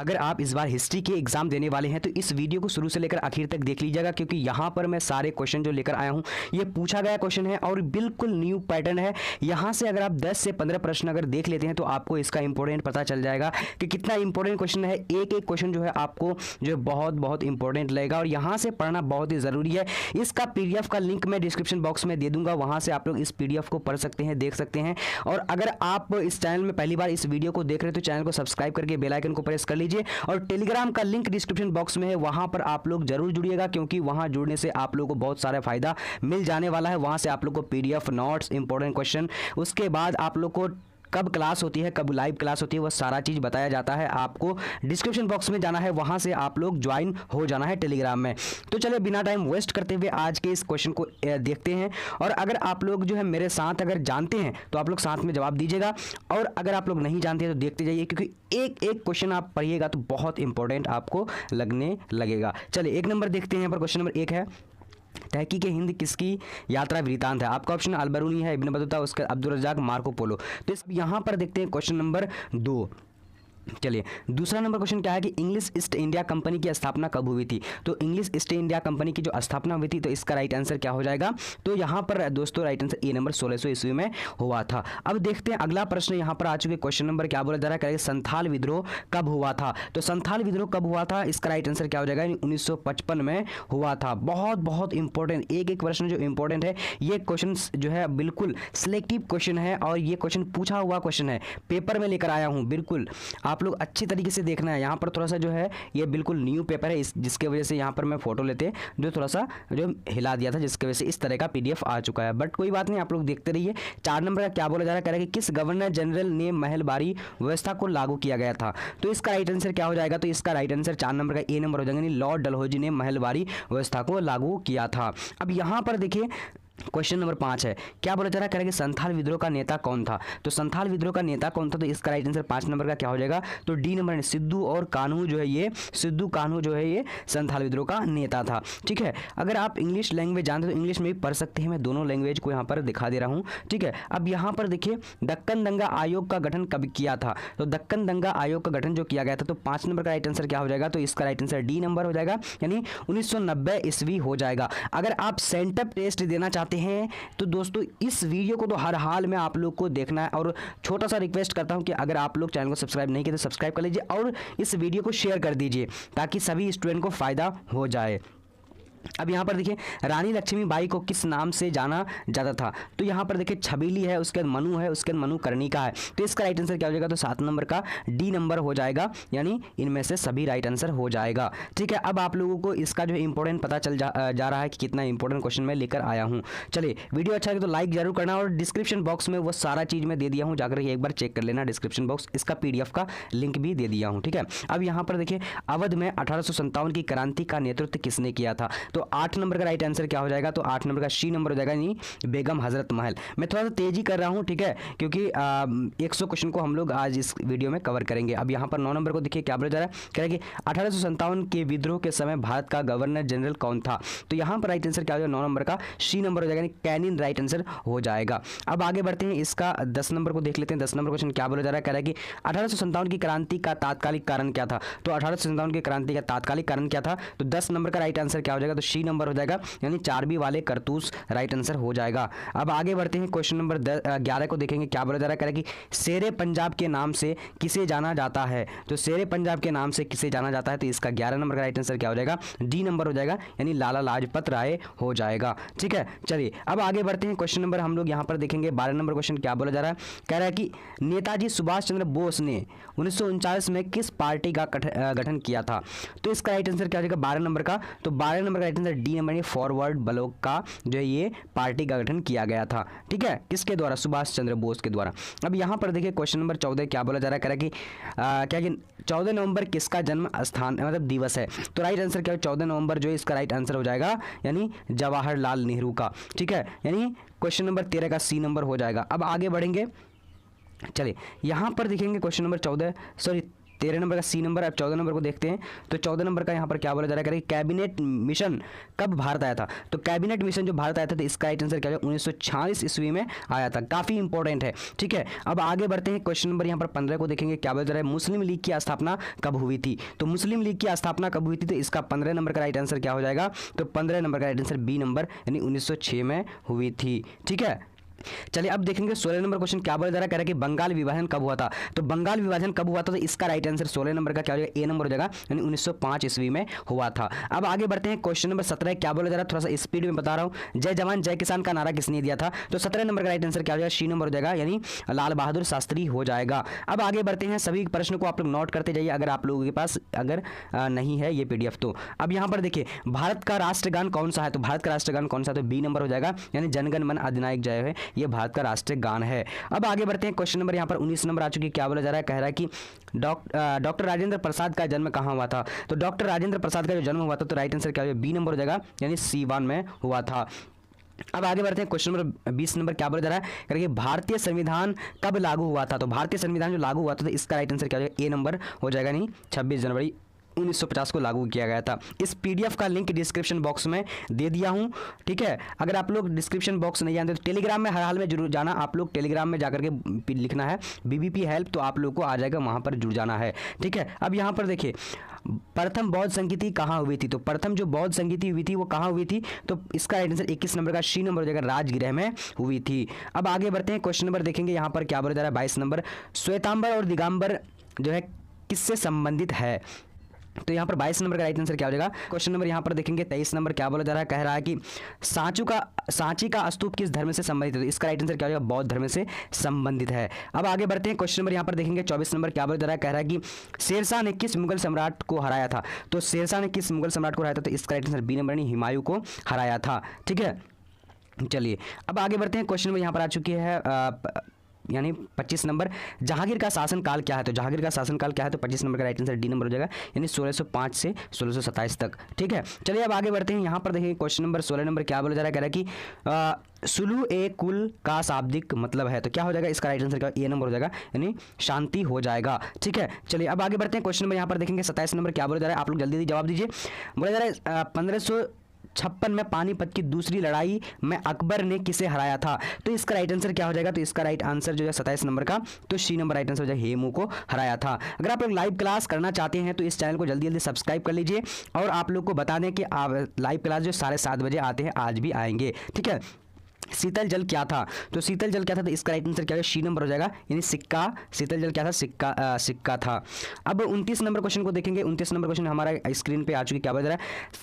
अगर आप इस बार हिस्ट्री के एग्जाम देने वाले हैं तो इस वीडियो को शुरू से लेकर आखिर तक देख लीजिएगा, क्योंकि यहाँ पर मैं सारे क्वेश्चन जो लेकर आया हूँ ये पूछा गया क्वेश्चन है और बिल्कुल न्यू पैटर्न है। यहाँ से अगर आप 10 से 15 प्रश्न अगर देख लेते हैं तो आपको इसका इंपॉर्टेंट पता चल जाएगा कि कितना इंपॉर्टेंट क्वेश्चन है। एक एक क्वेश्चन जो है आपको जो बहुत बहुत इंपॉर्टेंट लगेगा और यहाँ से पढ़ना बहुत ही ज़रूरी है। इसका PDF का लिंक मैं डिस्क्रिप्शन बॉक्स में दे दूंगा, वहाँ से आप लोग इस PDF को पढ़ सकते हैं, देख सकते हैं। और अगर आप इस चैनल में पहली बार इस वीडियो को देख रहे हैं तो चैनल को सब्सक्राइब करके बेल आइकन को प्रेस कर लीजिए और टेलीग्राम का लिंक डिस्क्रिप्शन बॉक्स में है, वहां पर आप लोग जरूर जुड़िएगा, क्योंकि वहां जुड़ने से आप लोगों को बहुत सारा फायदा मिल जाने वाला है। वहां से आप लोग को PDF नोट्स, इंपॉर्टेंट क्वेश्चन, उसके बाद आप लोग को कब क्लास होती है, कब लाइव क्लास होती है, वह सारा चीज़ बताया जाता है। आपको डिस्क्रिप्शन बॉक्स में जाना है, वहां से आप लोग ज्वाइन हो जाना है टेलीग्राम में। तो चलिए बिना टाइम वेस्ट करते हुए आज के इस क्वेश्चन को देखते हैं। और अगर आप लोग जो है मेरे साथ अगर जानते हैं तो आप लोग साथ में जवाब दीजिएगा, और अगर आप लोग नहीं जानते हैं तो देखते जाइए, क्योंकि एक एक क्वेश्चन आप पढ़िएगा तो बहुत इंपॉर्टेंट आपको लगने लगेगा। चलिए एक नंबर देखते हैं। यहाँ पर क्वेश्चन नंबर 1 है, तहकीक हिंद किसकी यात्रा वृतांत है? आपका ऑप्शन अलबरूनी है, इब्न बतूता, उसका अब्दुल रज़्ज़ाक, मार्को पोलो। तो इस यहाँ पर देखते हैं क्वेश्चन नंबर 2। चलिए दूसरा नंबर क्वेश्चन क्या है कि इंग्लिश ईस्ट इंडिया कंपनी की स्थापना कब हुई थी? तो इंग्लिश ईस्ट इंडिया कंपनी की जो स्थापना हुई थी तो इसका राइट आंसर क्या हो जाएगा? तो यहाँ पर दोस्तों राइट आंसर ए नंबर 1600 ईस्वी में हुआ था। अब देखते हैं अगला प्रश्न यहाँ पर आ चुके। क्वेश्चन नंबर क्या बोला जा रहा है, संथाल विद्रोह कब हुआ था? तो संथाल विद्रोह कब हुआ था, इसका राइट आंसर क्या हो जाएगा? 1955 में हुआ था। बहुत बहुत इंपॉर्टेंट, एक एक प्रश्न जो इंपॉर्टेंट है, ये क्वेश्चन जो है बिल्कुल सिलेक्टिव क्वेश्चन है और ये क्वेश्चन पूछा हुआ क्वेश्चन है, पेपर में लेकर आया हूँ। बिल्कुल आप लोग अच्छी तरीके से देखना है। यहाँ पर थोड़ा सा जो है ये बिल्कुल न्यू पेपर है, जिसके वजह से यहाँ पर मैं फोटो लेते जो थोड़ा सा जो हिला दिया था, जिसकी वजह से इस तरह का PDF आ चुका है, बट कोई बात नहीं, आप लोग देखते रहिए। 4 नंबर का क्या बोला जा रहा है कि किस गवर्नर जनरल ने महलबारी व्यवस्था को लागू किया गया था? तो इसका राइट आंसर क्या हो जाएगा? तो इसका राइट आंसर 4 नंबर का ए नंबर हो जाएगा, लॉर्ड डलहौजी ने महलबारी व्यवस्था को लागू किया था। अब यहाँ पर देखिए क्वेश्चन नंबर 5 है, क्या बोला जा रहा है कि संथाल विद्रोह का नेता कौन था? तो संथाल विद्रोह का नेता कौन था? तो इसका राइट आंसर 5 नंबर का क्या हो जाएगा? तो डी नंबर है, सिद्धू और कान्हू जो है ये, सिद्धू कान्हू जो है ये संथाल विद्रोह का नेता था। ठीक है, अगर आप इंग्लिश लैंग्वेज जानते हो तो इंग्लिश में भी पढ़ सकते हैं, मैं दोनों लैंग्वेज को यहाँ पर दिखा दे रहा हूँ। ठीक है, अब यहाँ पर देखिए दक्कन दंगा आयोग का गठन कब किया था? तो दक्कन दंगा आयोग का गठन जो किया गया था, तो 5 नंबर का राइट आंसर क्या हो जाएगा? तो इसका राइट आंसर डी नंबर हो जाएगा, यानी 1990 ईस्वी हो जाएगा। अगर आप सेंटअप टेस्ट देना चाहते हैं तो दोस्तों इस वीडियो को तो हर हाल में आप लोग को देखना है, और छोटा सा रिक्वेस्ट करता हूं कि अगर आप लोग चैनल को सब्सक्राइब नहीं किए तो सब्सक्राइब कर लीजिए और इस वीडियो को शेयर कर दीजिए ताकि सभी स्टूडेंट को फायदा हो जाए। अब यहाँ पर देखिए रानी लक्ष्मीबाई को किस नाम से जाना जाता था? तो यहाँ पर देखिए छबीली है, उसके बाद मनु है, उसके बाद मनुकर्णिका है। तो इसका राइट आंसर क्या हो जाएगा? तो 7 नंबर का डी नंबर हो जाएगा, यानी इनमें से सभी राइट आंसर हो जाएगा। ठीक है, अब आप लोगों को इसका जो इंपॉर्टेंट पता चल जा रहा है कि कितना इंपॉर्टेंट क्वेश्चन मैं लेकर आया हूँ। चलिए वीडियो अच्छा लगे तो लाइक जरूर करना, और डिस्क्रिप्शन बॉक्स में वो सारा चीज़ मैं दे दिया हूँ, जाकर एक बार चेक कर लेना डिस्क्रिप्शन बॉक्स, इसका PDF का लिंक भी दे दिया हूँ। ठीक है, अब यहाँ पर देखिए अवध में 1857 की क्रांति का नेतृत्व किसने किया था? तो 8 नंबर का राइट आंसर क्या हो जाएगा? तो 8 नंबर का सी नंबर हो जाएगा, यानी बेगम हजरत महल। मैं थोड़ा सा तेजी कर रहा हूं, ठीक है, क्योंकि 100 क्वेश्चन को हम लोग आज इस वीडियो में कवर करेंगे। अब यहां पर 9 नंबर को देखिए क्या बोला जा रहा है, कह रहा है कि 1857 के विद्रोह के समय भारत का गवर्नर जनरल कौन था? तो यहां पर राइट आंसर क्या हो जाएगा? 9 नंबर का सी नंबर हो जाएगा, यानी कैनिन राइट आंसर हो जाएगा। अब आगे बढ़ते हैं, इसका 10 नंबर को देख लेते हैं। 10 नंबर क्वेश्चन क्या बोला जा रहा है, कह रहा है कि 1857 की क्रांति का तात्कालिक कारण क्या था? तो 1857 की क्रांति का तात्कालिक कारण क्या था? तो 10 नंबर का राइट आंसर क्या हो जाएगा? तो सी नंबर हो जाएगा, यानी 4B वाले करतूस राइट आंसर हो जाएगा। अब आगे बढ़ते हैं, क्वेश्चन नंबर 11 को देखेंगे। क्या बोला जा रहा है कि शेरे पंजाब के नाम से किसे जाना जाता है? तो शेरे पंजाब के नाम से किसे जाना जाता है? तो इसका 11 नंबर का राइट आंसर क्या हो जाएगा? डी नंबर हो जाएगा, यानी लाला लाजपत राय हो जाएगा। ठीक है, चलिए अब आगे बढ़ते हैं। क्वेश्चन नंबर हम लोग यहाँ पर देखेंगे 12 नंबर क्वेश्चन क्या बोला जा रहा है, कह रहा है कि नेताजी सुभाष चंद्र बोस ने 1939 में किस पार्टी का गठन किया था? तो इसका राइट आंसर क्या हो जाएगा? 12 नंबर का। तो 12 नंबर का right answer D number, forward block का जो है ये पार्टी का गठन किया गया था। ठीक है, किसके द्वारा? सुभाष चंद्र बोस के द्वारा। अब यहाँ पर देखिए क्वेश्चन नंबर 14 क्या बोला जा रहा है, कह रहा है कि क्या कि 14 नवंबर किसका जन्म स्थान मतलब दिवस है? तो राइट आंसर क्या है? 14 नवंबर जो है इसका राइट आंसर हो जाएगा, यानी जवाहरलाल नेहरू का। ठीक है, यानी क्वेश्चन नंबर 13 का सी नंबर हो जाएगा। अब आगे बढ़ेंगे, चलिए यहाँ पर देखेंगे क्वेश्चन नंबर 14 13 नंबर का सी नंबर। अब 14 नंबर को देखते हैं, तो 14 नंबर का यहाँ पर क्या बोला जा रहा है, कैबिनेट मिशन कब भारत आया था। तो कैबिनेट मिशन जो भारत आया था, तो इसका राइट आंसर क्या होगा, 1946 ईस्वी में आया था। काफी इंपॉर्टेंट है, ठीक है। अब आगे बढ़ते हैं, क्वेश्चन नंबर यहाँ पर 15 को देखेंगे, क्या बोला जा रहा है, मुस्लिम लीग की स्थापना कब हुई थी। तो मुस्लिम लीग की स्थापना कब हुई थी, तो इसका 15 नंबर का राइट आंसर क्या हो जाएगा, तो 15 नंबर का राइट आंसर बी नंबर, यानी 1906 में हुई थी, ठीक है। चलिए अब देखेंगे 16 नंबर क्वेश्चन क्या बोला जा रहा है, कह रहा है कि बंगाल विभाजन कब हुआ था। तो बंगाल विभाजन कब हुआ था, तो इसका राइट आंसर 16 नंबर का क्या हो जाएगा, ए नंबर हो जाएगा, यानी 1905 ईस्वी में हुआ था। अब आगे बढ़ते हैं, क्वेश्चन नंबर 17 क्या बोला जा रहा है, थोड़ा सा स्पीड में बता रहा हूं। जय जवान जय किसान का नारा किसने दिया था। तो 17 नंबर का राइट आंसर क्या हो जाएगा, सी नंबर हो जाएगा, यानी लाल बहादुर शास्त्री हो जाएगा। अब आगे बढ़ते हैं, सभी प्रश्न को आप लोग नोट करते जाइए अगर आप लोगों के पास अगर नहीं है ये PDF। तो अब यहाँ पर देखिए, भारत का राष्ट्रगान कौन सा है। तो भारत का राष्ट्रगान कौन सा है, तो बी नंबर हो जाएगा, यानी जनगण मन अधिनायक जय है, ये भारत का राष्ट्र गान है। अब आगे बढ़ते हैं, क्वेश्चन नंबर यहाँ पर 19 नंबर आ चुकी है, क्या बोला जा रहा है, कह रहा है कि डॉक्टर राजेंद्र प्रसाद का जन्म कहाँ हुआ था। तो डॉक्टर राजेंद्र प्रसाद का जो जन्म हुआ था, तो राइट आंसर क्या हो, बी नंबर हो जाएगा, यानी C1 में हुआ था। अब आगे बढ़ते हैं, क्वेश्चन नंबर 20 नंबर क्या बोला जा रहा है, करिए भारतीय संविधान कब लागू हुआ था। तो भारतीय संविधान जो लागू हुआ था, तो इसका राइट आंसर क्या हो जाएगा, ए नंबर हो जाएगा, नहीं 26 जनवरी 1950 को लागू किया गया था। इस PDF का लिंक डिस्क्रिप्शन बॉक्स में दे दिया हूं, ठीक है। अगर आप लोग डिस्क्रिप्शन बॉक्स नहीं जानते तो टेलीग्राम में हर हाल में जरूर जाना, आप लोग टेलीग्राम में जाकर के लिखना है BBP हेल्प, तो आप लोग को आ जाएगा, वहां पर जुड़ जाना है, ठीक है। अब यहाँ पर देखिए, प्रथम बौद्ध संगीति कहाँ हुई थी। तो प्रथम जो बौद्ध संगीति हुई थी वो कहाँ हुई थी, तो इसका राइट आंसर 21 नंबर का सी नंबर हो जाएगा, राजगृह में हुई थी। अब आगे बढ़ते हैं, क्वेश्चन नंबर देखेंगे, यहाँ पर क्या बोला जा रहा है, 22 नंबर, श्वेतांबर और दिगंबर जो है किससे संबंधित है। तो यहाँ पर 22 नंबर का राइट आंसर क्या हो जाएगा। क्वेश्चन नंबर यहाँ पर देखेंगे 23 नंबर क्या बोला जा रहा है, कह रहा है कि सांची का स्तूप किस धर्म से संबंधित है। तो इसका राइट आंसर क्या हो जाएगा, बौद्ध धर्म से संबंधित है। अब आगे बढ़ते हैं, क्वेश्चन नंबर यहाँ पर देखेंगे 24 नंबर क्या बोला जा रहा है, कह रहा है कि शेरशाह ने किस मुगल सम्राट को हराया था। तो शेरशाह ने किस मुगल सम्राट को हराया था, तो इसका राइट आंसर बी नंबर, यानी हुमायूं को हराया था, ठीक है। चलिए अब आगे बढ़ते हैं, क्वेश्चन नंबर यहाँ पर आ चुकी है यानी 25 नंबर, जहांगीर का शासनकाल क्या है। तो जहांगीर का शासनकाल क्या है, तो 25 नंबर का राइट आंसर डी नंबर हो जाएगा, यानी 1605 से 1627 तक, ठीक है। चलिए अब आगे बढ़ते हैं, यहाँ पर देखिए क्वेश्चन नंबर 16 नंबर क्या बोला जा रहा है, कह रहा है कि सुलू ए कुल का शाब्दिक मतलब है। तो क्या हो जाएगा, इसका राइट आंसर क्या, ए नंबर हो जाएगा, यानी शांति हो जाएगा, ठीक है। चलिए अब आगे बढ़ते हैं, क्वेश्चन नंबर यहाँ पर देखेंगे 27 नंबर क्या बोला जा रहा है, आप लोग जल्दी जवाब दीजिए। बोला जा रहा है 1556 में पानीपत की दूसरी लड़ाई में अकबर ने किसे हराया था। तो इसका राइट आंसर क्या हो जाएगा, तो इसका राइट आंसर जो है 27 नंबर का, तो सी नंबर राइट आंसर हो जाएगा, हेमू को हराया था। अगर आप लोग लाइव क्लास करना चाहते हैं तो इस चैनल को जल्दी जल्दी सब्सक्राइब कर लीजिए, और आप लोग को बता दें कि आप लाइव क्लास जो 7:30 बजे आते हैं आज भी आएंगे, ठीक है। शीतल जल क्या था। तो शीतल जल क्या था, तो इसका राइट आंसर क्या है, सी नंबर हो जाएगा, यानी सिक्का। शीतल जल क्या था, सिक्का था। अब 29 नंबर क्वेश्चन को देखेंगे। 29 नंबर क्वेश्चन हमारा स्क्रीन पे आ चुकी, क्या बता रहा है,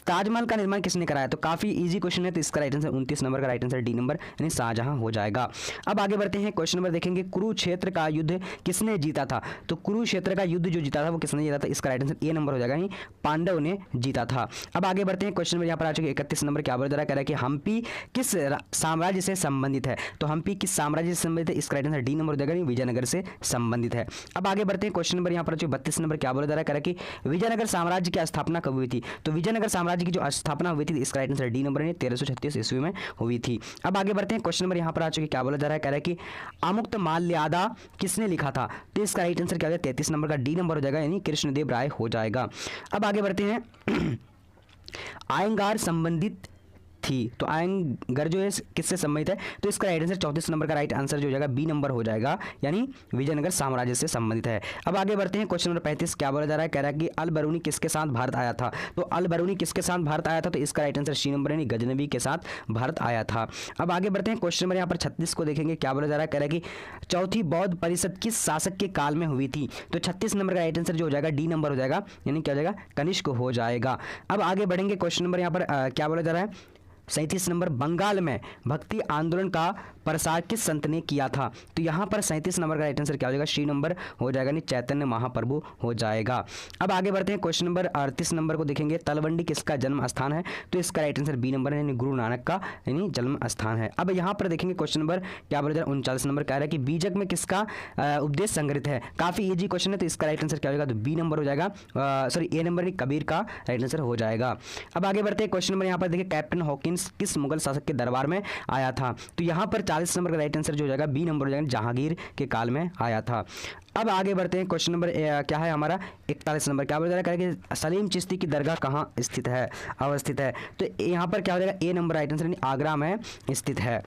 ताजमहल का निर्माण किसने कराया। तो काफी इजी क्वेश्चन है, तो इसका राइट आंसर 29 नंबर का राइट आंसर डी नंबर, यानी शाहजहां हो जाएगा। अब आगे बढ़ते हैं, क्वेश्चन नंबर देखेंगे, कुरुक्षेत्र का युद्ध किसने जीता था। तो कुरुक्षेत्र का युद्ध जो जीता था वो किसने जीता था, इसका राइट आंसर ए नंबर हो जाएगा, यानी पांडव ने जीता था। अब आगे बढ़ते हैं, क्वेश्चन नंबर यहाँ पर आ चुके 31 नंबर क्या बता रहा है, कह रहा है कि हम्पी किस साम्राज्य से संबंधित है। तो हम्पी किस साम्राज्य से संबंधित है, इसका राइट आंसर डी नंबर हो जाएगा, विजयनगर से संबंधित है। अब आगे बढ़ते हैं, क्वेश्चन नंबर यहाँ पर जो 32 नंबर क्या बोला जा रहा है, कह रहा है कि विजयनगर साम्राज्य की स्थापना कब हुई थी। तो विजयनगर साम्राज्य की जो स्थापना हुई थी, इसका राइट आंसर डी नंबर, 1336 ईस्वी में हुई थी। अब आगे बढ़ते हैं, क्वेश्चन नंबर यहाँ पर आ चुके क्या बोला जा रहा है, कह रहा है कि अमुक्त माल्यादा किसने लिखा था। तो इसका राइट आंसर क्या हो जाएगा, 33 नंबर का डी नंबर हो जाएगा, यानी कृष्णदेव राय हो जाएगा। अब आगे बढ़ते हैं, आयंगार संबंधित थी। तो आयंगर जो है किससे संबंधित है, तो इसका राइट आंसर 34 नंबर का राइट आंसर जो हो जाएगा, बी नंबर हो जाएगा, यानी विजयनगर साम्राज्य से संबंधित है। अब आगे बढ़ते हैं, क्वेश्चन नंबर 35 क्या बोला जा रहा है, कह रहा है कि अल बरूनी किसके साथ भारत आया था। तो अल बरूनी किसके साथ भारत आया था, तो इसका राइट आंसर सी नंबर, यानी गजनबी के साथ भारत आया था। अब आगे बढ़ते हैं, क्वेश्चन नंबर यहाँ पर 36 को देखेंगे, क्या बोला जा रहा है, कह रहा है कि चौथी बौद्ध परिषद किस शासक के काल में हुई थी। तो 36 नंबर का राइट आंसर जो हो जाएगा, डी नंबर हो जाएगा, यानी क्या हो जाएगा, कनिष्क हो जाएगा। अब आगे बढ़ेंगे, क्वेश्चन नंबर यहाँ पर क्या बोला जा रहा है, 37 नंबर, बंगाल में भक्ति आंदोलन का प्रसार किस संत ने किया था। तो यहाँ पर 37 नंबर का राइट आंसर क्या हो जाएगा, सी नंबर हो जाएगा, यानी चैतन्य महाप्रभु हो जाएगा। अब आगे बढ़ते हैं, क्वेश्चन नंबर 38 नंबर को देखेंगे, तलवंडी किसका जन्म स्थान है। तो इसका राइट आंसर बी नंबर है, यानी गुरु नानक का यानी जन्म स्थान है। अब यहाँ पर देखेंगे, क्वेश्चन नंबर क्या बोला जा रहा है, 39 नंबर कह रहा है कि बीजक में किसका उपदेश संग्रहित है। काफी इजी क्वेश्चन है, तो इसका राइट आंसर क्या होगा, तो बी नंबर हो जाएगा, सॉरी ए नंबर, कबीर का राइट आंसर हो जाएगा। अब आगे बढ़ते हैं, क्वेश्चन नंबर यहाँ पर देखिए, कैप्टन हॉकिंस किस मुगल शासक के दरबार में आया था। तो यहाँ पर 40 नंबर का राइट आंसर जो हो जाएगा बी नंबर हो जाएगा, जहांगीर के काल में आया था। अब आगे बढ़ते हैं, क्वेश्चन नंबर क्या है हमारा 41 नंबर, क्या बोला जा रहा है कि सलीम चिश्ती की दरगाह कहाँ स्थित है, अवस्थित है। तो यहाँ पर क्या हो जाएगा, ए नंबर राइट आंसर, यानी आगरा में स्थित है।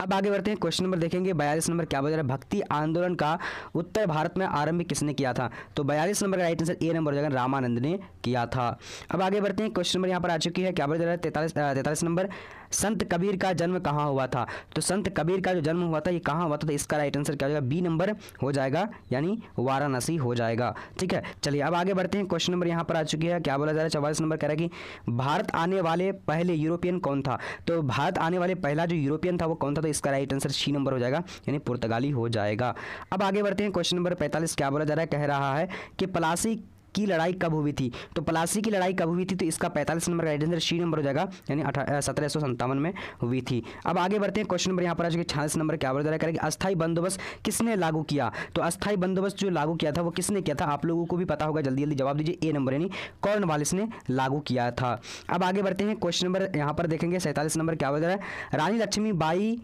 अब आगे बढ़ते हैं, क्वेश्चन नंबर देखेंगे 42 नंबर, क्या बोला जा रहा है भक्ति आंदोलन का उत्तर भारत में आरंभ किसने किया था। तो 42 नंबर का राइट आंसर ए नंबर हो जाएगा, रामानंद ने किया था। अब आगे बढ़ते हैं, क्वेश्चन नंबर यहाँ पर आ चुकी है, क्या बोला जा रहा है 43 नंबर, संत कबीर का जन्म कहाँ हुआ था। तो संत कबीर का जो जन्म हुआ था ये कहाँ हुआ था, तो इसका राइट आंसर क्या हो जाएगा, बी नंबर हो जाएगा, यानी वाराणसी हो जाएगा। ठीक है, चलिए अब आगे बढ़ते हैं, क्वेश्चन नंबर यहाँ पर आ चुकी है, क्या बोला जा रहा है 44 नंबर, कह रहा है कि भारत आने वाले पहले यूरोपियन कौन था। तो भारत आने वाले पहला जो यूरोपियन था वो कौन था, तो इसका राइट आंसर सी नंबर हो जाएगा, यानी पुर्तगाली हो जाएगा। अब आगे बढ़ते हैं, क्वेश्चन नंबर 45, क्या बोला जा रहा है, कह रहा है कि प्लासी की लड़ाई कब हुई थी। तो प्लासी की लड़ाई कब हुई थी, तो इसका 45 नंबर का राइट आंसर सी नंबर हो जाएगा, यानी 1757 में हुई थी। अब आगे बढ़ते हैं, क्वेश्चन नंबर यहाँ पर आ चुके 46 नंबर, क्या बोला जा रहा है कि अस्थायी बंदोबस्त किसने लागू किया। तो अस्थायी बंदोबस्त जो लागू किया था वो किसने किया था, आप लोगों को भी पता होगा, जल्दी जल्दी जवाब दीजिए, ए नंबर, यानी कॉर्नवालिस ने लागू किया था। अब आगे बढ़ते हैं, क्वेश्चन नंबर यहाँ पर देखेंगे 47 नंबर, क्या बोला जा रहा है रानी लक्ष्मीबाई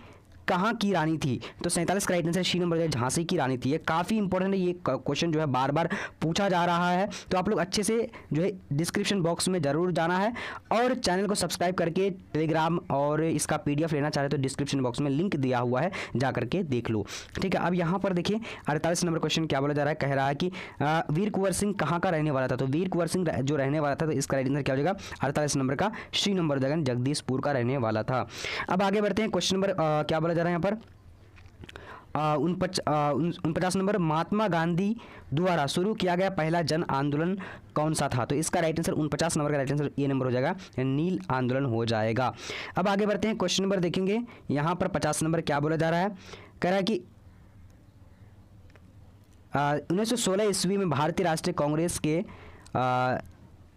कहाँ की रानी थी। तो 47 का right answer C number, Jhansi की रानी थी। ये काफ़ी इंपॉर्टेंट है, ये क्वेश्चन जो है बार बार पूछा जा रहा है, तो आप लोग अच्छे से जो है डिस्क्रिप्शन बॉक्स में ज़रूर जाना है और चैनल को सब्सक्राइब करके टेलीग्राम और इसका PDF लेना चाहे तो डिस्क्रिप्शन बॉक्स में लिंक दिया हुआ है, जा करके देख लो। ठीक है, अब यहाँ पर देखिए 48 नंबर क्वेश्चन क्या बोला जा रहा है, कह रहा है कि वीर कुंवर सिंह कहाँ का रहने वाला था। तो वीर कुंवर सिंह जो रहने वाला था, तो इसका राइट आंसर क्या हो जाएगा, 48 नंबर का सी नंबर हो जाएगा, जगदीशपुर का रहने वाला था। अब आगे बढ़ते हैं, क्वेश्चन नंबर क्या बोला जा रहा है यहाँ पर 49 नंबर, महात्मा गांधी द्वारा शुरू किया गया पहला जन आंदोलन कौन सा था। तो इसका राइट आंसर 49 नंबर का राइट आंसर ए नंबर हो जाएगा, नील आंदोलन हो जाएगा। अब आगे बढ़ते हैं, क्वेश्चन नंबर देखेंगे यहाँ पर 50 नंबर, क्या बोला जा रहा है, कह रहा है कि 1916 ईस्वी में भारतीय राष्ट्रीय कांग्रेस के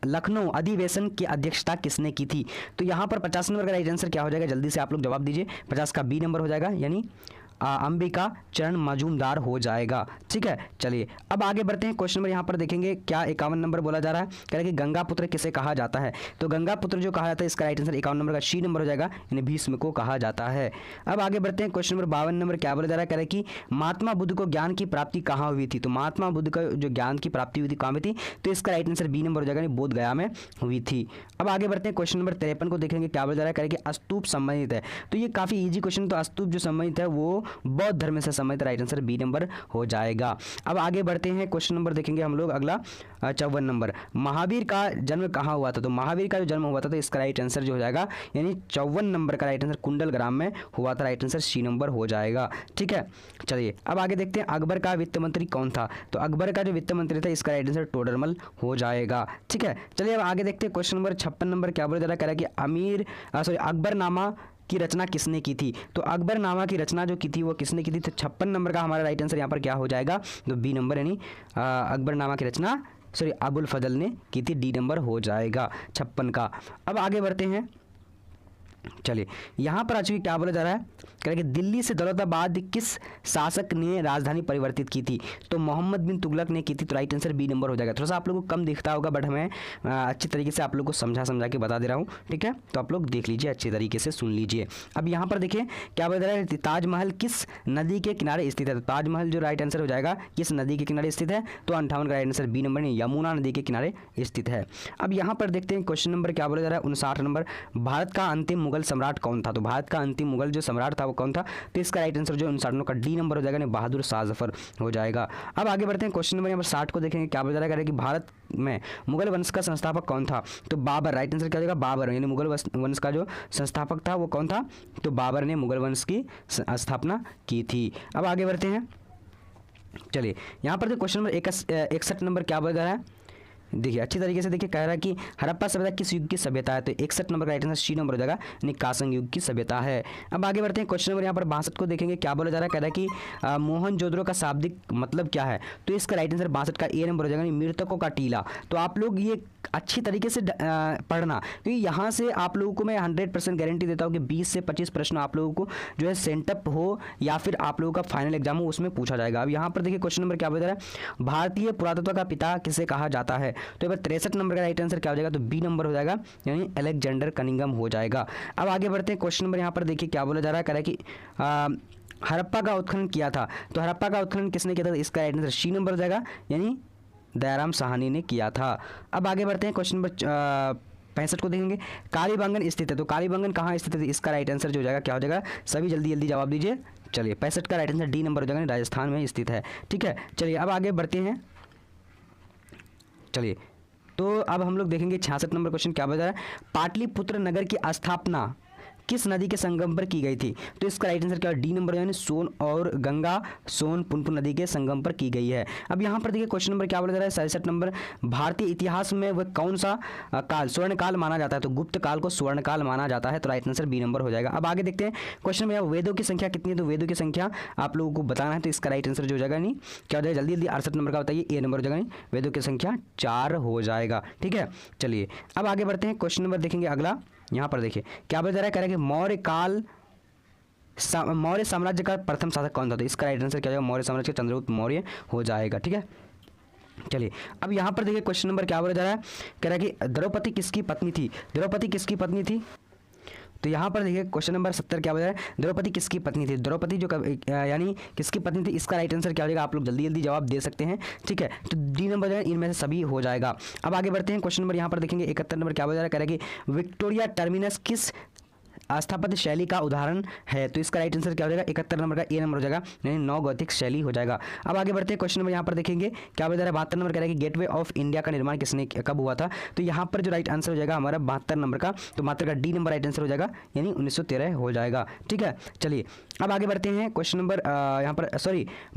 लखनऊ अधिवेशन की अध्यक्षता किसने की थी। तो यहाँ पर 50 नंबर का राइट आंसर क्या हो जाएगा, जल्दी से आप लोग जवाब दीजिए, 50 का बी नंबर हो जाएगा, यानी अंबिका चरण मजूमदार हो जाएगा। ठीक है, चलिए अब आगे बढ़ते हैं, क्वेश्चन नंबर यहाँ पर देखेंगे, क्या 51 नंबर बोला जा रहा है, कह रहा है कि गंगा पुत्र किसे कहा जाता है। तो गंगा पुत्र जो कहा जाता है, इसका राइट आंसर 51 नंबर का सी नंबर हो जाएगा, यानी भीष्म को कहा जाता है। अब आगे बढ़ते हैं, क्वेश्चन नंबर 52 नंबर, क्या बोला जा रहा है, कह रहा है कि महात्मा बुद्ध को ज्ञान की प्राप्ति कहाँ हुई थी। तो महात्मा बुद्ध का जो ज्ञान की प्राप्ति हुई थी कहाँ हुई थी, तो इसका राइट आंसर बी नंबर हो जाएगा, यानी बोध गया में हुई थी। अब आगे बढ़ते हैं, क्वेश्चन नंबर 53 को देखेंगे, क्या बोला जा रहा है, कह रहा है कि स्तूप संबंधित है। तो ये काफी इजी क्वेश्चन, तो स्तूप जो संबंधित है वो बौद्ध धर्म से संबंधित, राइट आंसर बी नंबर हो जाएगा। अब आगे बढ़ते हैं, क्वेश्चन नंबर देखेंगे हम लोग अगला 54 नंबर, महावीर का जन्म कहाँ हुआ था। तो महावीर का जो जन्म हुआ था, तो इसका राइट आंसर जो हो जाएगा, यानी 54 नंबर का राइट आंसर कुंडल ग्राम में हुआ था, राइट आंसर सी नंबर हो जाएगा। ठीक है, चलिए अब आगे देखते हैं, अकबर का वित्त मंत्री कौन था। तो अकबर का जो वित्त मंत्री था, इसका राइट आंसर टोडरमल हो जाएगा। ठीक है, चलिए अब आगे देखते हैं, क्वेश्चन नंबर 56 नंबर, क्या बोला जा रहा है, कह रहा है कि अकबरनामा की रचना किसने की थी। तो अकबरनामा की रचना जो की थी वो किसने की थी। तो 56 नंबर का हमारा राइट आंसर यहाँ पर क्या हो जाएगा, तो बी नंबर, यानी अकबरनामा की रचना अबुल फजल ने की थी, डी नंबर हो जाएगा 56 का। अब आगे बढ़ते हैं, चलिए यहाँ पर आज क्या बोला जा रहा है, कह रहा है कि दिल्ली से दौलताबाद किस शासक ने राजधानी परिवर्तित की थी। तो मोहम्मद बिन तुगलक ने की थी, तो राइट आंसर बी नंबर हो जाएगा। थोड़ा सा आप लोगों को कम दिखता होगा, बट हमें अच्छी तरीके से आप लोग को समझा के बता दे रहा हूँ। ठीक है, तो आप लोग देख लीजिए, अच्छी तरीके से सुन लीजिए। अब यहाँ पर देखिए क्या बोला जा रहा है, ताजमहल किस नदी के किनारे स्थित है। तो ताजमहल जो राइट आंसर हो जाएगा, किस नदी के किनारे स्थित है। तो 58 का right answer B number, Yamuna नदी के किनारे स्थित है। अब यहाँ पर देखते हैं, क्वेश्चन नंबर क्या बोला जा रहा है 59 नंबर, भारत का अंतिम मुगल सम्राट कौन था। तो भारत का अंतिम मुगल जो सम्राट था वो कौन था। तो इसका राइट आंसर जो 59 का डी नंबर हो जाएगा, बहादुर शाह जफर हो जाएगा। अब आगे बढ़ते हैं, क्वेश्चन नंबर यहाँ पर 60 को देखेंगे, क्या बोला जा रहा है कि भारत में मुगल वंश का संस्थापक कौन था। तो बाबर, राइट आंसर क्या हो जाएगा, बाबर, यानी मुगल वंश का जो संस्थापक था वो कौन था। तो बाबर ने मुगल वंश की स्थापना की थी। अब आगे बढ़ते हैं, चलिए यहाँ पर जो क्वेश्चन नंबर 61 नंबर क्या बोला जा रहा है, देखिए अच्छी तरीके से देखिए, कह रहा है कि हड़प्पा सभ्यता किस युग की सभ्यता है। तो 61 नंबर का राइट आंसर सी नंबर हो जाएगा, यानी कांस्य युग की सभ्यता है। अब आगे बढ़ते हैं, क्वेश्चन नंबर यहाँ पर 62 को देखेंगे, क्या बोला जा रहा है, कह रहा है कि मोहनजोदड़ो का शाब्दिक मतलब क्या है। तो इसका राइट आंसर 62 का ए नंबर हो जाएगा, मृतकों का टीला। तो आप लोग ये अच्छी तरीके से पढ़ना, क्योंकि यहाँ से आप लोगों को मैं 100% गारंटी देता हूँ कि 20 से 25 प्रश्न आप लोगों को जो है सेंटअप हो या फिर आप लोगों का फाइनल एग्जाम हो उसमें पूछा जाएगा। अब यहाँ पर देखिए क्वेश्चन नंबर क्या बोल रहा है, भारतीय पुरातत्व का पिता किसे कहा जाता है। तो यहाँ पर 63 नंबर का राइट आंसर क्या हो जाएगा, तो बी नंबर हो जाएगा, यानी अलेक्जेंडर कनिंघम हो जाएगा। अब आगे बढ़ते हैं, क्वेश्चन नंबर यहाँ पर देखिए क्या बोला जा रहा है, कह रहा है कि हड़प्पा का उत्खनन किया था, तो हड़प्पा का उत्खनन किसने किया था, इसका राइट आंसर सी नंबर हो जाएगा, यानी दयाराम साहनी ने किया था। अब आगे बढ़ते हैं, क्वेश्चन नंबर 65 को देखेंगे, कालीबंगन स्थित है, तो कालीबंगन कहाँ स्थित है, इसका राइट आंसर जो हो जाएगा क्या हो जाएगा, सभी जल्दी जल्दी जवाब दीजिए। चलिए 65 का राइट आंसर डी नंबर हो जाएगा, राजस्थान में स्थित है। ठीक है, चलिए अब आगे बढ़ते हैं। चलिए तो अब हम लोग देखेंगे 66 नंबर क्वेश्चन क्या बता रहा है, पाटलिपुत्र नगर की स्थापना किस नदी के संगम पर की गई थी, तो इसका राइट आंसर क्या है, डी नंबर, यानी सोन और गंगा सोन पुनपुन नदी के संगम पर की गई है। अब यहाँ पर देखिए क्वेश्चन नंबर क्या बोला जा रहा है, 67 नंबर, भारतीय इतिहास में वह कौन सा काल स्वर्ण काल माना जाता है, तो गुप्त काल को स्वर्ण काल माना जाता है, तो राइट आंसर बी नंबर हो जाएगा। अब आगे देखते हैं क्वेश्चन में, वेदों की संख्या कितनी है, तो वेदों की संख्या आप लोगों को बताना है, तो इसका राइट आंसर जो हो जाएगा नहीं क्या हो जाएगा, जल्दी जल्दी 68 नंबर का बताइए, ए नंबर हो जाएगा, नहीं वेदों की संख्या 4 हो जाएगा। ठीक है, चलिए अब आगे बढ़ते हैं, क्वेश्चन नंबर देखेंगे अगला। यहाँ पर देखिए क्या बता रहा है, कह रहा है कि मौर्य साम्राज्य का प्रथम शासक कौन था, तो इसका राइट आंसर क्या होगा, मौर्य साम्राज्य का चंद्रगुप्त मौर्य हो जाएगा। ठीक है, चलिए अब यहाँ पर देखिए क्वेश्चन नंबर क्या बोला जा रहा है, कह रहा है कि द्रौपदी किसकी पत्नी थी, द्रौपदी किसकी पत्नी थी, तो यहाँ पर देखिए क्वेश्चन नंबर 70 क्या बता रहा है, द्रौपदी किसकी पत्नी थी, द्रौपदी जो यानी किसकी पत्नी थी, इसका राइट आंसर क्या हो जाएगा, आप लोग जल्दी जल्दी जवाब दे सकते हैं। ठीक है, तो डी नंबर जो है इनमें से सभी हो जाएगा। अब आगे बढ़ते हैं, क्वेश्चन नंबर यहाँ पर देखेंगे 71 नंबर क्या बता रहा है, कह रहा है कि विक्टोरिया टर्मिनस किस स्थापत्य शैली का उदाहरण है, तो इसका राइट आंसर क्या हो जाएगा, 71 नंबर का ए नंबर हो जाएगा, यानी नौ गौतिक शैली हो जाएगा। अब आगे बढ़ते हैं, क्वेश्चन नंबर यहाँ पर देखेंगे क्या बता रहा है, 72 नंबर कह रहा है कि गेटवे ऑफ इंडिया का निर्माण किसने कब हुआ था, तो यहाँ पर जो राइट आंसर हो जाएगा हमारा 72 नंबर का, तो 72 का डी नंबर राइट आंसर हो जाएगा, यानी 1913 हो जाएगा। ठीक है, चलिए अब आगे बढ़ते हैं, क्वेश्चन नंबर यहाँ पर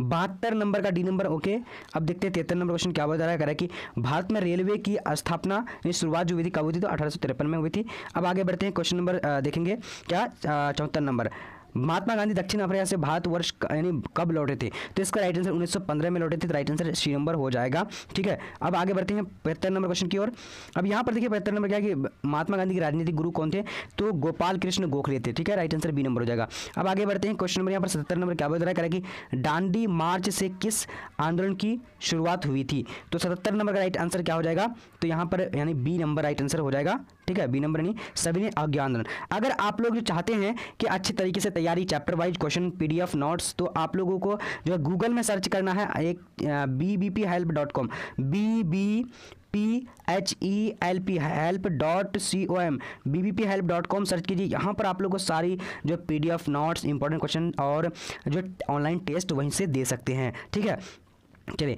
72 नंबर का डी नंबर। ओके, अब देखते हैं 73 नंबर क्वेश्चन क्या बता रहा है, कह रहा है कि भारत में रेलवे की स्थापना शुरुआत जो हुई थी कब हुई थी, तो 1853 में हुई थी। अब आगे बढ़ते हैं, क्वेश्चन नंबर देखेंगे क्या 74 नंबर, महात्मा गांधी दक्षिण अफ्रीका से भारतवर्ष यानी कब लौटे थे, तो इसका राइट आंसर 1915 में लौटे थे, तो राइट आंसर सी नंबर हो जाएगा। ठीक है, अब आगे बढ़ते हैं 75 नंबर क्वेश्चन की ओर। अब यहाँ पर देखिए 75 नंबर क्या है कि महात्मा गांधी के राजनीतिक गुरु कौन थे, तो गोपाल कृष्ण गोखले थे। ठीक है, राइट आंसर बी नंबर हो जाएगा। अब आगे बढ़ते हैं, क्वेश्चन नंबर यहाँ पर 77 नंबर क्या बता रहा है कि दांडी मार्च से किस आंदोलन की शुरुआत हुई थी, तो 77 नंबर का राइट आंसर क्या हो जाएगा, तो यहाँ पर यानी बी नंबर राइट आंसर हो जाएगा। ठीक है, बी नंबर नहीं सविनय अवज्ञा आंदोलन। अगर आप लोग जो चाहते हैं कि अच्छे तरीके से तैयारी chapter wise question PDF notes, तो आप लोगों को जो है गूगल में सर्च करना है एक bbphelp.com help.com bbphelp.com सर्च कीजिए। यहाँ पर आप लोग को सारी जो पीडीएफ नोट्स, इंपॉर्टेंट क्वेश्चन और जो ऑनलाइन टेस्ट वहीं से दे सकते हैं। ठीक है, चलिए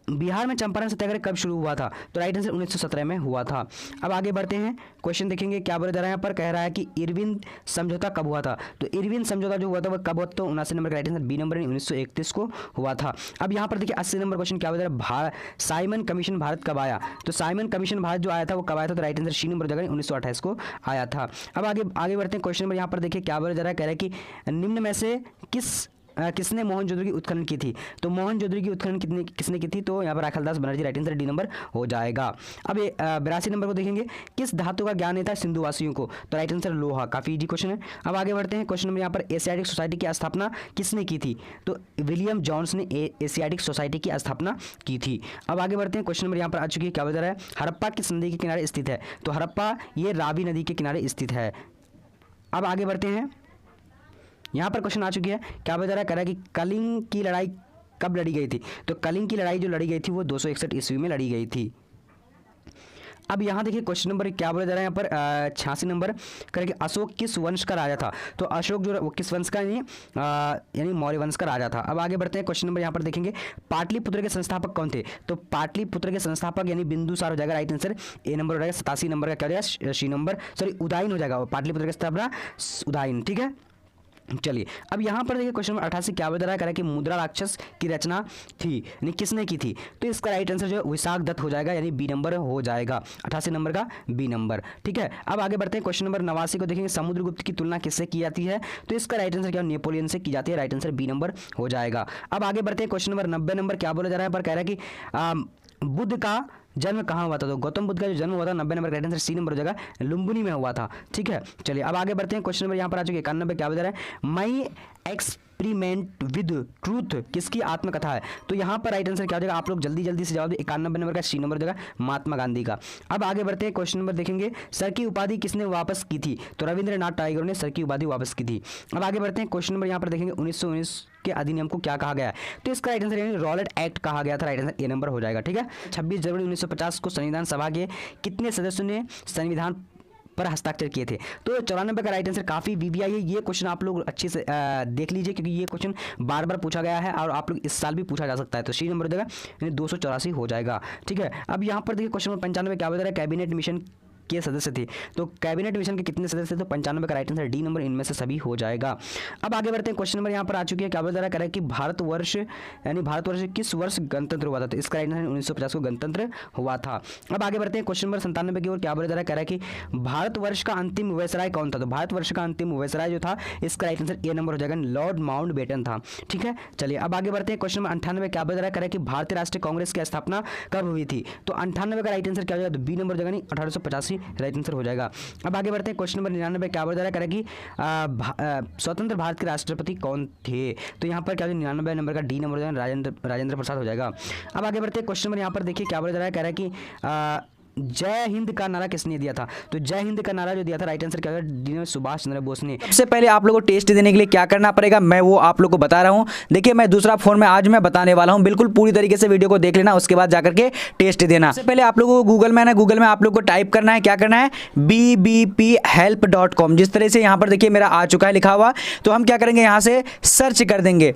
बिहार में चंपारण सत्याग्रह कब शुरू हुआ था, तो राइट आंसर 1917 में हुआ था। अब आगे बढ़ते हैं, क्वेश्चन देखेंगे क्या बोला जा रहा है, यहाँ पर कह रहा है कि इरविन समझौता कब हुआ था, तो इरविन समझौता जो हुआ था वह कब हुआ, तो 79 नंबर का राइट आंसर बी नंबर 1931 को हुआ था। अब यहाँ पर देखिए 80 नंबर क्वेश्चन क्या बोला जा रहा है, साइमन कमीशन भारत कब आया, तो साइमन कमीशन भारत जो आया था वो कब आया था, तो राइट आंसर सी नंबर जगह 1928 को आया था। अब आगे बढ़ते हैं, क्वेश्चन नंबर यहाँ पर देखिए क्या बोला जा रहा है, कह रहा है कि निम्न में से किसने मोहनजोदड़ो की उत्खनन की थी, तो मोहनजोदड़ो की उत्खनन किसने की थी, तो यहाँ पर Rakhaldas Banerjee, right answer D number हो जाएगा। अब 82 नंबर को देखेंगे, किस धातु का ज्ञान था सिंधुवासियों को, तो राइट आंसर लोहा, काफी इजी क्वेश्चन है। अब आगे बढ़ते हैं, क्वेश्चन नंबर यहाँ पर एशियाटिक सोसाइटी की स्थापना किसने की थी, तो विलियम जॉन्स ने एशियाटिक सोसाइटी की स्थापना की थी। अब आगे बढ़ते हैं, क्वेश्चन नंबर यहाँ पर आ चुकी है, क्या बता रहा है, हड़प्पा किस नदी के किनारे स्थित है, तो हड़प्पा ये रावी नदी के किनारे स्थित है। अब आगे बढ़ते हैं, यहाँ पर क्वेश्चन आ चुकी है, क्या बता रहा है, कह रहा है कि कलिंग की लड़ाई कब लड़ी गई थी, तो कलिंग की लड़ाई जो लड़ी गई थी वो 261 ईस्वी में लड़ी गई थी। अब यहाँ देखिए क्वेश्चन नंबर क्या बोला जा रहा है, यहाँ पर 86 नंबर कह कि अशोक किस वंश का राजा था, तो अशोक जो वो किस वंश का यानी मौर्य वंश का राजा था। अब आगे बढ़ते हैं, क्वेश्चन नंबर यहाँ पर देखेंगे, पाटलिपुत्र के संस्थापक कौन थे, तो पाटलिपुत्र के संस्थापक यानी बिंदुसार हो जाएगा, राइट आंसर ए नंबर हो जाएगा। 87 नंबर का क्या हो जाएगा, सी नंबर उदयन हो जाएगा, पाटलिपुत्र की स्थापना उदयन। ठीक है, चलिए अब यहाँ पर देखिए क्वेश्चन नंबर 88 क्या बता रहा है कि मुद्रा राक्षस की रचना थी यानी किसने की थी, तो इसका राइट आंसर जो है विशाख दत्त हो जाएगा, यानी बी नंबर हो जाएगा, 88 नंबर का बी नंबर। ठीक है, अब आगे बढ़ते हैं, क्वेश्चन नंबर 89 को देखेंगे, समुद्रगुप्त की तुलना किससे की जाती है, तो इसका राइट आंसर क्या नेपोलियन से की जाती है, राइट आंसर बी नंबर हो जाएगा। अब आगे बढ़ते हैं, क्वेश्चन नंबर 90 नंबर क्या बोला जा रहा है, पर कह रहा है कि बुद्ध का जन्म कहाँ हुआ था? तो गौतम बुद्ध का जो जन्म हुआ था 90 नंबर का राइट आंसर सी नंबर हो जाएगा, लुम्बिनी में हुआ था। ठीक है, चलिए अब आगे बढ़ते हैं। क्वेश्चन नंबर यहाँ पर आ चुके 91 क्या बता रहा है? माई एक्सपेरिमेंट विद ट्रूथ किसकी आत्मकथा है? तो यहाँ पर राइट आंसर क्या हो जाएगा? आप लोग जल्दी जल्दी से जवाब 91 नंबर का सी नंबर हो जाएगा, महात्मा गांधी का। अब आगे बढ़ते हैं, क्वेश्चन नंबर देखेंगे, सर की उपाधि किसने वापस की थी? तो रविंद्रनाथ टैगोर ने सर की उपाधि वापस की थी। अब आगे बढ़ते हैं, क्वेश्चन नंबर यहाँ पर देखेंगे 1919 के अधिनियम को क्या कहा गया है? तो इसका राइट आंसर यानी रॉलेट एक्ट कहा गया था, राइट आंसर ए नंबर हो जाएगा। ठीक है, 26 जनवरी 1950 को संविधान सभा के कितने सदस्यों ने संविधान पर हस्ताक्षर किए थे? तो 94 का राइट आंसर काफी वीवीआई है। ये क्वेश्चन आप लोग अच्छे से देख लीजिए, क्योंकि ये क्वेश्चन बार बार पूछा गया है और आप लोग इस साल भी पूछा जा सकता है। तो सी नंबर हो जाएगा यानी 284 हो जाएगा। ठीक है, अब यहाँ पर देखिए क्वेश्चन नंबर 95 क्या बता रहा है? कैबिनेट मिशन के सदस्य थे। तो कैबिनेट मिशन के कितने सदस्य थे? तो 95 का राइट आंसर डी नंबर इनमें से सभी हो जाएगा। अब आगे बढ़ते हैं, क्वेश्चन नंबर यहाँ पर आ चुकी है, क्या बता रहा है? कह रहा है कि भारतवर्ष यानी भारतवर्ष किस वर्ष गणतंत्र हुआ था? तो इसका राइट आंसर 1950 को गणतंत्र हुआ था। अब आगे बढ़ते हैं, क्वेश्चन नंबर 97 की ओर, क्या बोला जा रहा है? कह रहा है कि भारतवर्ष का अंतिम वायसराय कौन था? तो भारतवर्ष का अंतिम वायसराय जो था, इसका राइट आंसर ए नंबर हो जाएगा, लॉर्ड माउंटबेटन था। ठीक है, चलिए अब आगे बढ़ते हैं, क्वेश्चन नंबर 98 क्या बता रहा है? कह रहा है कि भारतीय राष्ट्रीय कांग्रेस की स्थापना कब हुई थी? तो 98 का राइट आंसर क्या हो जाएगा? तो बी नंबर हो जाएगा, नहीं 1885 राइट आंसर हो जाएगा। अब आगे बढ़ते हैं, क्वेश्चन नंबर 99 क्या बता रहा है? कि स्वतंत्र भारत के राष्ट्रपति कौन थे? तो यहाँ पर क्या 99 नंबर का डी नंबर हो जाएगा, राजेंद्र प्रसाद हो जाएगा। अब आगे बढ़ते हैं, क्वेश्चन नंबर यहाँ पर देखिए क्या बोला जा रहा है? कह रहा है कि जय हिंद का नारा किसने दिया था? तो जय हिंद का नारा जो दिया था, राइट आंसर क्या होगा? सुभाष चंद्र बोस ने। सबसे पहले आप लोगों को टेस्ट देने के लिए क्या करना पड़ेगा, मैं वो आप लोग को बता रहा हूं। देखिए, मैं दूसरा फोन में आज मैं बताने वाला हूं, बिल्कुल पूरी तरीके से वीडियो को देख लेना, उसके बाद जाकर के टेस्ट देना। सबसे पहले आप लोगों को गूगल में आना है, गूगल में आप लोग को टाइप करना है, क्या करना है? bbphelp.com। जिस तरह से यहाँ पर देखिए मेरा आ चुका है लिखा हुआ, तो हम क्या करेंगे, यहाँ से सर्च कर देंगे।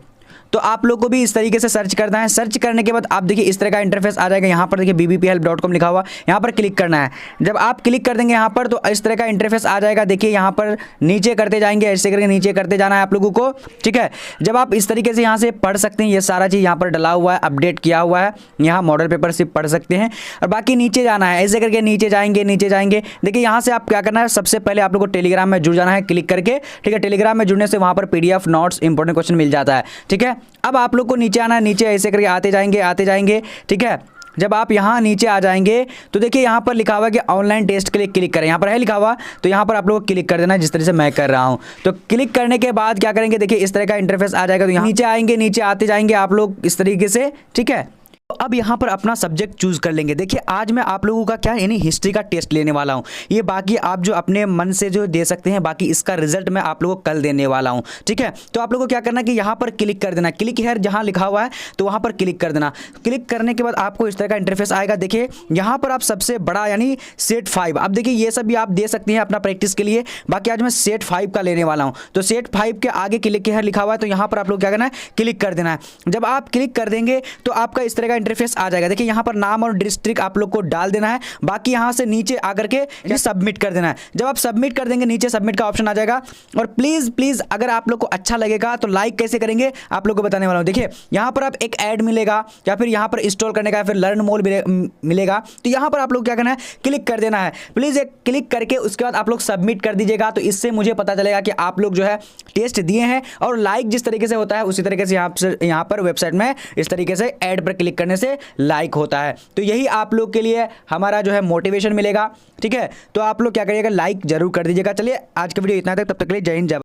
तो आप लोग को भी इस तरीके से सर्च करना है। सर्च करने के बाद आप देखिए इस तरह का इंटरफेस आ जाएगा। यहाँ पर देखिए bbphelp.com लिखा हुआ, यहाँ पर क्लिक करना है। जब आप क्लिक कर देंगे यहाँ पर, तो इस तरह का इंटरफेस आ जाएगा। देखिए यहाँ पर नीचे करते जाएंगे, ऐसे करके नीचे करते जाना है आप लोगों को। ठीक है, जब आप इस तरीके से यहाँ से पढ़ सकते हैं, ये सारा चीज़ यहाँ पर डला हुआ है, अपडेट किया हुआ है। यहाँ मॉडल पेपर से पढ़ सकते हैं, और बाकी नीचे जाना है, ऐसे करके नीचे जाएंगे, नीचे जाएंगे। देखिए यहाँ से आप क्या करना है, सबसे पहले आप लोग को टेलीग्राम में जुड़ जाना है, क्लिक करके। ठीक है, टेलीग्राम में जुड़ने से वहाँ पर PDF नोट्स इंपॉर्टेंट क्वेश्चन मिल जाता है। ठीक है, अब आप लोग को नीचे आना है, नीचे ऐसे करके आते जाएंगे, आते जाएंगे। ठीक है, जब आप यहाँ नीचे आ जाएंगे तो देखिए यहाँ पर लिखा हुआ है कि ऑनलाइन टेस्ट के लिए क्लिक करें। यहाँ पर है लिखा हुआ, तो यहाँ पर आप लोगों को क्लिक कर देना है, जिस तरह से मैं कर रहा हूँ। तो क्लिक करने के बाद क्या करेंगे, देखिए इस तरह का इंटरफेस आ जाएगा। तो यहाँ नीचे आएंगे, नीचे आते जाएंगे आप लोग इस तरीके से। ठीक है, तो अब यहाँ पर अपना सब्जेक्ट चूज कर लेंगे। देखिए आज मैं आप लोगों का क्या यानी हिस्ट्री का टेस्ट लेने वाला हूँ। ये बाकी आप जो अपने मन से जो दे सकते हैं, बाकी इसका रिजल्ट मैं आप लोगों को कल देने वाला हूँ। ठीक है, तो आप लोगों को क्या करना है कि यहाँ पर क्लिक कर देना, क्लिक हेयर जहाँ लिखा हुआ है तो वहाँ पर क्लिक कर देना। क्लिक करने के बाद आपको इस तरह का इंटरफेस आएगा। देखिए यहाँ पर आप सबसे बड़ा यानी सेट 5, अब देखिए ये सब भी आप दे सकते हैं अपना प्रैक्टिस के लिए। बाकी आज मैं सेट 5 का लेने वाला हूँ। तो सेट 5 के आगे क्लिक हेयर लिखा हुआ है, तो यहाँ पर आप लोग क्या करना है, क्लिक कर देना है। जब आप क्लिक कर देंगे तो आपका इस तरह का इंटरफेस आ जाएगा। देखिए यहाँ पर नाम और डिस्ट्रिक्ट आप लोग को डाल देना है। बाकी यहाँ से नीचे आकर के ये सबमिट कर देना है। जब आप सबमिट कर देंगे, नीचे सबमिट का ऑप्शन आ जाएगा। और प्लीज अगर आप लोग को अच्छा लगेगा तो लाइक कैसे करेंगे आप लोग को बताने वाला हूँ। देखिए यहाँ पर आप एक ऐड मिलेगा, या फिर यहाँ पर इंस्टॉल करने का, या फिर लर्न मोर मिलेगा। तो यहाँ पर आप लोग क्या करना है, क्लिक कर देना है। प्लीज एक क्लिक करके उसके बाद आप लोग सबमिट कर दीजिएगा। तो इससे मुझे पता चलेगा कि आप लोग जो है टेस्ट दिए हैं। और लाइक जिस तरीके से होता है उसी तरीके से यहाँ पर वेबसाइट में इस तरीके से ऐड पर क्लिक करने से लाइक होता है। तो यही आप लोग के लिए हमारा जो है मोटिवेशन मिलेगा। ठीक है, तो आप लोग क्या करिएगा, लाइक जरूर कर दीजिएगा। चलिए आज का वीडियो इतना तक, तब तक के लिए जय हिंद जय भारत।